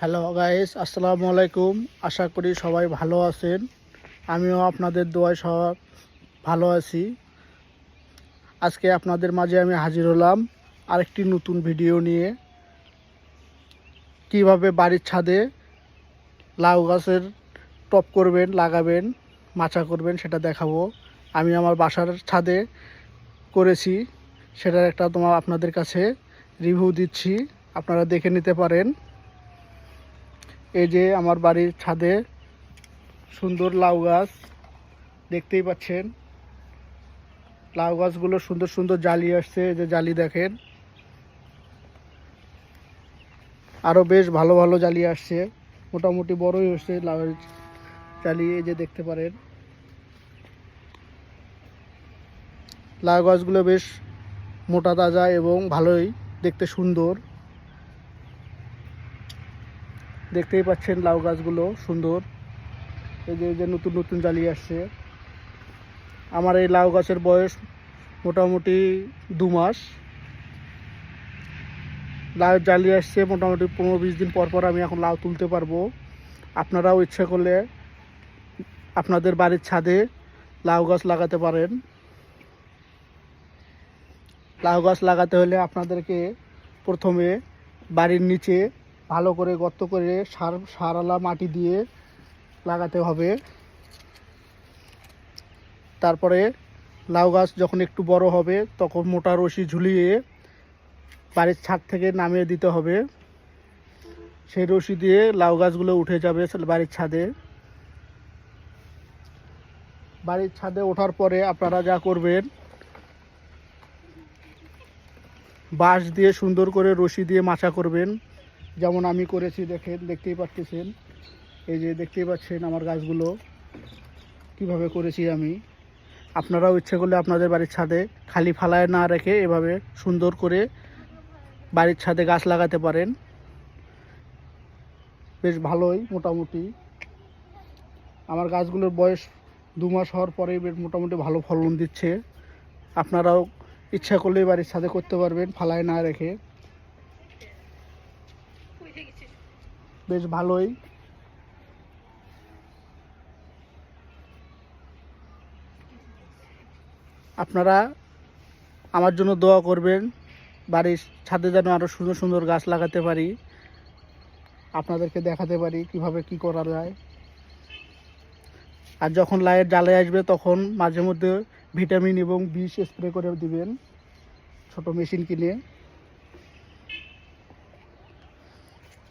Hello guys, আসসালামু আলাইকুম। আশা করি সবাই ভালো আছেন। আমিও আপনাদের দোয়ায় সব ভালো আছি। আজকে আপনাদের মাঝে আমি হাজির হলাম আরেকটি নতুন ভিডিও নিয়ে। কিভাবে বাড়ির ছাদে লাউ গাছের টব করবেন, লাগাবেন, মাচা করবেন সেটা দেখাবো। আমি আমার বাসার ছাদে করেছি, সেটার একটা আপনাদের কাছে রিভিউ দিচ্ছি, আপনারা দেখে নিতে পারেন। এই যে আমার বাড়ির ছাদে সুন্দর লাউ গাছ দেখতেই পাচ্ছেন। লাউ গাছগুলো সুন্দর সুন্দর জালি আসছে, এই যে জালি দেখেন, আরও বেশ ভালো ভালো জালি আসছে, মোটামুটি বড়ই হচ্ছে লাউ জালি। এই যে দেখতে পারেন লাউ গাছগুলো বেশ মোটা তাজা এবং ভালোই দেখতে সুন্দর। দেখতেই পাচ্ছেন লাউ গাছগুলো সুন্দর। এই যে নতুন নতুন জালি আসছে। আমার এই লাউ গাছের বয়স মোটামুটি 2 মাস। লাউ জালি আসছে মোটামুটি 15-20 দিন পর পর আমি এখন লাউ তুলতে পারবো। আপনারাও ইচ্ছা করলে আপনাদের বাড়ির ছাদে লাউ গাছ লাগাতে পারেন। লাউ গাছ লাগাতে হলে আপনাদেরকে প্রথমে বাড়ির নিচে ভালো করে গর্ত করে সারালা মাটি দিয়ে লাগাতে হবে। তারপরে লাউ গাছ যখন একটু বড় হবে তখন মোটা রশি ঝুলিয়ে বাড়ির ছাদ থেকে নামিয়ে দিতে হবে। সেই রশি দিয়ে লাউ গাছগুলো উঠে যাবে বাড়ির ছাদে। বাড়ির ছাদে ওঠার পরে আপনারা যা করবেন, বাঁশ দিয়ে সুন্দর করে রশি দিয়ে মাচা করবেন, যেমন আমি করেছি। দেখতেই পাচ্ছেন, এই যে দেখতেই পাচ্ছেন আমার গাছগুলো কিভাবে করেছি আমি। আপনারাও ইচ্ছে করলে আপনাদের বাড়ির ছাদে খালি ফালায় না রেখে এভাবে সুন্দর করে বাড়ির ছাদে গাছ লাগাতে পারেন। বেশ ভালোই মোটামুটি। আমার গাছগুলোর বয়স 2 মাস হওয়ার পরেই বেশ মোটামুটি ভালো ফলন দিচ্ছে। আপনারাও ইচ্ছা করলেই বাড়ির ছাদে করতে পারবেন ফালায় না রেখে। বেশ ভালোই। আপনারা আমার জন্য দোয়া করবেন, বাড়ির ছাদে যেন আরও সুন্দর সুন্দর গাছ লাগাতে পারি, আপনাদেরকে দেখাতে পারি কিভাবে কি করা যায়। আর যখন লাইয়ের জ্বালায় আসবে তখন মাঝে মধ্যে ভিটামিন এবং বিষ স্প্রে করে দিবেন, ছোট মেশিন কিনে।